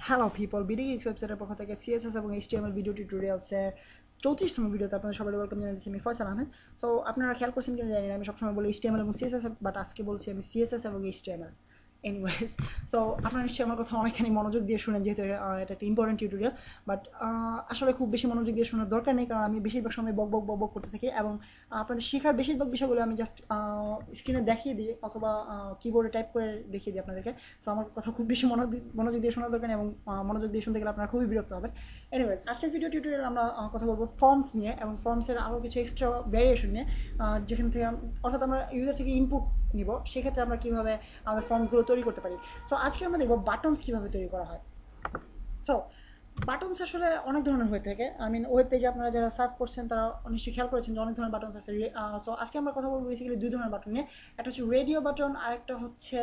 Hello people, BD x ওয়েবসাইটের পক্ষ থেকে সিএসএস এবং এইচটিএমএল ভিডিও টিউটোরিয়ালসের 34তম ভিডিওতে আপনাদের সবাই ওয়েলকাম জানাচ্ছি। আমি ফয়সাল আহমেদ। সো আপনারা খেয়াল করছেন কিনা জানি না, আমি সবসময় বলি এইচটিএমএল এবং সিএসএস, বাট আজকে বলছি আমি সিএসএস এবং এইচটিএমএল। এনিওয়েজ, সো আপনারা নিশ্চয়ই আমার কথা অনেকখানি মনোযোগ দিয়ে শুনেন, যেহেতু এটা একটা ইম্পর্টেন্ট টিউটোরিয়াল। বাট আসলে খুব বেশি মনোযোগ দিয়ে শোনার দরকার নেই, কারণ আমি বেশিরভাগ সময় বক বক বক বক করতে থাকি এবং আপনাদের শেখার বেশিরভাগ বিষয়গুলো আমি জাস্ট স্ক্রিনে দেখিয়ে দিই অথবা কিবোর্ডে টাইপ করে দেখিয়ে দিই আপনাদেরকে। সো আমার কথা খুব বেশি মনোযোগ দিয়ে শোনার দরকার নেই, এবং মনোযোগ দিয়ে শুনতে গেলে আপনারা খুবই বিরক্ত হবেন। এনিওয়েজ, আজকের ভিডিও টিউটোরিয়াল আমরা কথা বলবো ফর্মস নিয়ে এবং ফর্মসের আরও কিছু এক্সট্রা ভ্যারিয়েশন নিয়ে, যেখান থেকে অর্থাৎ আমরা ইউজার থেকে ইনপুট নিব, সেক্ষেত্রে আমরা কীভাবে আমাদের ফর্মগুলো তৈরি করতে পারি। সো আজকে আমরা দেখবো বাটনস কীভাবে তৈরি করা হয়। সো বাটনস আসলে অনেক ধরনের হয়ে থাকে। আই মিন ওয়েব পেজে আপনারা যারা সার্ভ করছেন তারা নিশ্চয়ই খেয়াল করেছেন যে অনেক ধরনের বাটনস আছে। সো আজকে আমরা কথা বলবো বেসিক্যালি দুই ধরনের বাটন নিয়ে। একটা হচ্ছে রেডিও বাটন, আর একটা হচ্ছে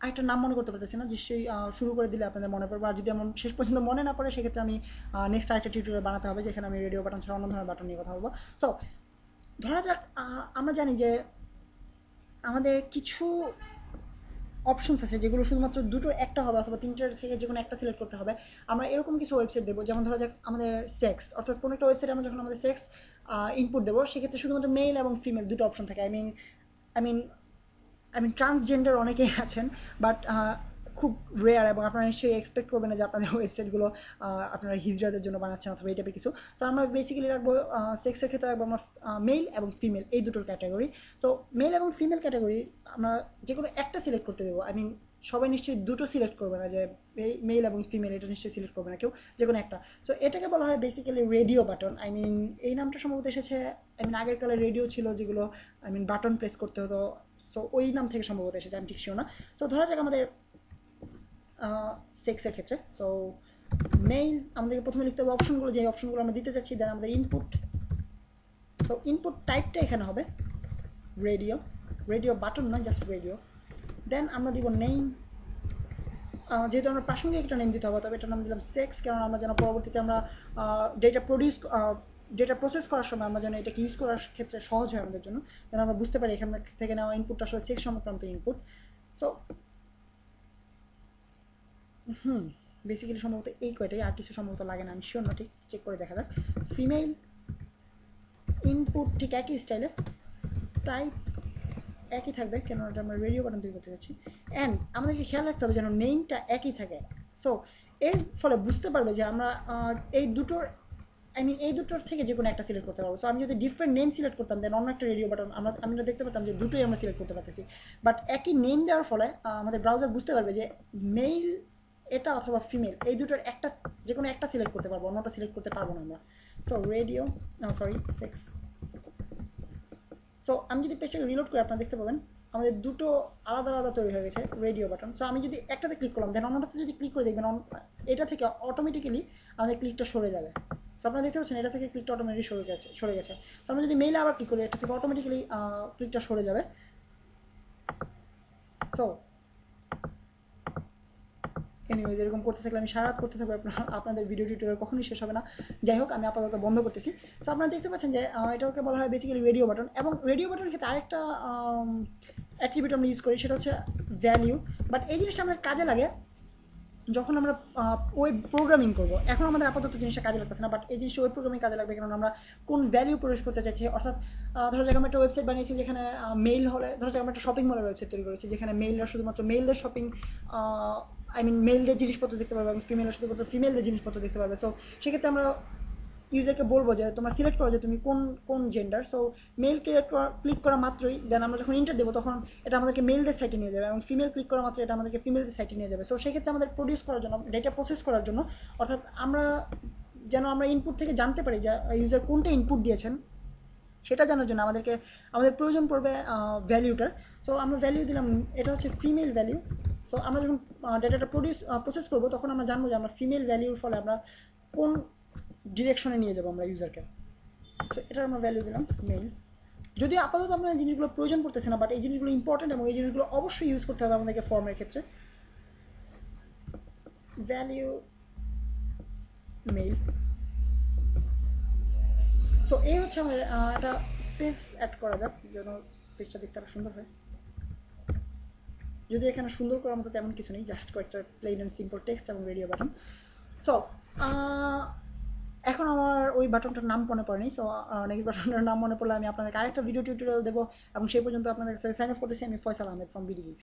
আরেকটা নাম মনে করতে পারতেছি না, নিশ্চয়ই শুরু করে দিলে আপনাদের মনে পড়বে। আর যদি আমার শেষ পর্যন্ত মনে না পড়ে, সেক্ষেত্রে আমি নেক্সট আরেকটা টিউটোরিয়াল বানাতে হবে, যেখানে আমি রেডিও বাটন ছাড়া অন্য ধরনের বাটন নিয়ে কথা বলবো। সো ধরা যাক আমরা জানি যে আমাদের কিছু অপশনস আছে যেগুলো শুধুমাত্র দুটোর একটা হবে অথবা তিনটার থেকে যে কোনো একটা সিলেক্ট করতে হবে। আমরা এরকম কিছু ওয়েবসাইট দেবো, যেমন ধরা যাক আমাদের সেক্স, অর্থাৎ কোনো একটা ওয়েবসাইটে আমরা যখন আমাদের সেক্স ইনপুট দেবো, সেক্ষেত্রে শুধুমাত্র মেল এবং ফিমেল দুটো অপশন থাকে। আই মিন ট্রান্সজেন্ডার অনেকেই আছেন, বাট খুব রেয়ার, এবং আপনারা নিশ্চয়ই এক্সপেক্ট করবেন না যে আপনাদের ওয়েবসাইটগুলো আপনারা হিজড়াদের জন্য বানাচ্ছেন অথবা এই টাইপের কিছু। সো আমরা বেসিক্যালি রাখবো সেক্সের ক্ষেত্রে রাখবো আমরা মেল এবং ফিমেল, এই দুটোর ক্যাটাগরি। সো মেল এবং ফিমেল ক্যাটাগরি আমরা যে কোনো একটা সিলেক্ট করতে দেবো। আই মিন সবাই নিশ্চয়ই দুটো সিলেক্ট করবে না, যে মেল এবং ফিমেল এটা নিশ্চয়ই সিলেক্ট করবে না কেউ, যে কোনো একটা। সো এটাকে বলা হয় basically radio button. I mean এই নামটা সম্ভবত এসেছে, আই মিন আগের কালে রেডিও ছিল যেগুলো আই মিন বাটন প্রেস করতে হতো, সো ওই নাম থেকে সম্ভবত এসেছে, আমি ঠিক শিওর না। সো ধরা যাক আমাদের সেক্সের ক্ষেত্রে, সো মেইল আমাদেরকে প্রথমে লিখতে হবে অপশনগুলো, যে অপশনগুলো আমরা দিতে চাচ্ছি, দেন আমাদের ইনপুট। সো ইনপুট টাইপটা এখানে হবে রেডিও, রেডিও বাটন নয়, জাস্ট রেডিও। দেন আমরা দিব নেম, যেহেতু আমরা প্রাসঙ্গিক একটা নেম দিতে হবে, তবে এটার নাম দিলাম সেক্স, কারণ আমরা যেন পরবর্তীতে আমরা ডেটা প্রসেস করার সময় আমরা যেন এটাকে ইউজ করার ক্ষেত্রে সহজ হয় আমাদের জন্য, যেন আমরা বুঝতে পারি এখান থেকে নেওয়া ইনপুটটা আসলে সেক্স সংক্রান্ত ইনপুট। সো বেসিক্যালি সম্ভবত এই কয়টাই, আর কিছু সম্ভবত লাগে না, আমি শিওর না, ঠিক চেক করে দেখা যাক। ফিমেল ইনপুট ঠিক একই স্টাইলে, টাইপ একই থাকবে, কেন এটা আমরা রেডিও বাটন তৈরি করতে যাচ্ছি। অ্যান্ড আমাদেরকে খেয়াল রাখতে হবে যেন নেমটা একই থাকে। সো এর ফলে বুঝতে পারবে যে আমরা এই দুটোর এই দুটোর থেকে যে কোনো একটা সিলেক্ট করতে পারবো। সো আমি যদি ডিফারেন্ট নেম সিলেক্ট করতাম, দেন অন্য একটা রেডিও বাটন আমরা দেখতে পেতাম যে দুটোই আমরা সিলেক্ট করতে পারতেছি। বাট একই নেম দেওয়ার ফলে আমাদের ব্রাউজার বুঝতে পারবে যে মেল এটা অথবা ফিমেল, এই দুটোর একটা যে কোনো একটা সিলেক্ট করতে পারবো, অন্যটা সিলেক্ট করতে পারবো না আমরা। So radio, sorry sex. So আমি যদি পেজটাকে রিলোড করি, আপনারা দেখতে পাবেন আমাদের দুটো আলাদা আলাদা তৈরি হয়ে গেছে রেডিও বাটন। সো আমি যদি একটাতে ক্লিক করলাম, দেন অন্যটাতে যদি ক্লিক করে দেখবেন এটা থেকে অটোমেটিক্যালি আমাদের ক্লিকটা সরে যাবে। সো আপনারা দেখতে পাচ্ছেন এটা থেকে ক্লিকটা অটোমেটিক সরে গেছে। সো আমরা যদি মেইলে আবার ক্লিক করি, এটা থেকে অটোমেটিক্যালি ক্লিকটা সরে যাবে। সো এনিওয়েজ, এরকম করতে থাকলে আমি সারা রাত করতে থাকবো, আপনাদের ভিডিও টিউটোরিয়াল কখনোই শেষ হবে না। যাই হোক, আমি আপাতত বন্ধ করতেছি। সো আপনারা দেখতে পাচ্ছেন যে এটাকে বলা হয় বেসিক্যালি রেডিও বাটন, এবং রেডিও বাটনের ক্ষেত্রে আরেকটা অ্যাট্রিবিউট আমরা ইউজ করি, সেটা হচ্ছে ভ্যালিউ। বাট এই জিনিসটা আমাদের কাজে লাগে যখন আমরা ওয়েব প্রোগ্রামিং করবো। এখন আমাদের আপাতত জিনিসটা কাজে লাগতেছে না, বাট এই জিনিসটা ওয়েব প্রোগ্রামিং কাজে লাগবে, কারণ আমরা কোন ভ্যালিউ প্রবেশ করতে চাইছি। অর্থাৎ ধরো যাক আমরা একটা ওয়েবসাইট বানিয়েছি যেখানে মেইল হলে, ধরো যাক আমরা একটা শপিং মলের ওয়েবসাইট তৈরি করেছি, যেখানে মেইলরা শুধুমাত্র মেইলদের শপিং, মেইলদের জিনিসপত্র দেখতে পারবে, এবং ফিমেলরা শুধুমাত্র ফিমেলদের জিনিসপত্র দেখতে পারবে। সো সেক্ষেত্রে আমরা ইউজারকে বলবো যে তোমরা সিলেক্ট করো যে তুমি কোন কোন জেন্ডার। সো মেল ক্লিক করা মাত্রই, দেন আমরা যখন ইন্টার দেবো তখন এটা আমাদেরকে মেলদের সাইটে নিয়ে যাবে, এবং ফিমেল ক্লিক করা মাত্র এটা আমাদেরকে ফিমেলদের সাইটে নিয়ে যাবে। সো সেক্ষেত্রে আমাদের প্রডিউস করার জন্য, ডেটা প্রসেস করার জন্য, অর্থাৎ আমরা ইনপুট থেকে জানতে পারি যে ইউজার কোনটা ইনপুট দিয়েছেন, সেটা জানার জন্য আমাদের প্রয়োজন পড়বে ভ্যালিউটার। সো আমরা ভ্যালিউ দিলাম, এটা হচ্ছে ফিমেল ভ্যালিউ। সো আমরা যখন ডেটাটা প্রসেস করবো, তখন আমরা জানবো যে আমরা ফিমেল ভ্যালিউর ফলে আমরা কোন ডিরেকশনে নিয়ে যাবো আমরা ইউজারকে। সো এটার আমরা ভ্যালু দিলাম মেল। যদিও আপাতত আমরা এই জিনিসগুলো প্রয়োজন পড়তেছে না, বাট এই জিনিসগুলো ইম্পর্টেন্ট, এবং এই জিনিসগুলো অবশ্যই ইউজ করতে হবে আমাদেরকে ফর্মের ক্ষেত্রে। Value mail. সো এই হচ্ছে আমাদের একটা স্পেস অ্যাড করা যাক যেন পেজটা দেখতে আরো সুন্দর হয়। যদি এখানে সুন্দর করার মতো তেমন কিছু নেই, জাস্ট কয়েকটা প্লেন অ্যান্ড সিম্পল টেক্সট এবং রেডিও বাটন। সো এখন আমার ওই বাটনটার নাম মনে পড়েনি। সো নেক্সট বাটনটার নাম মনে পড়লে আমি আপনাদেরকে আরেকটা ভিডিও টিউটোরিয়াল দেবো, এবং সেই পর্যন্ত আপনাদের সাথে সাইন অফ করতেছি আমি Faisal Ahmed from BD gigs.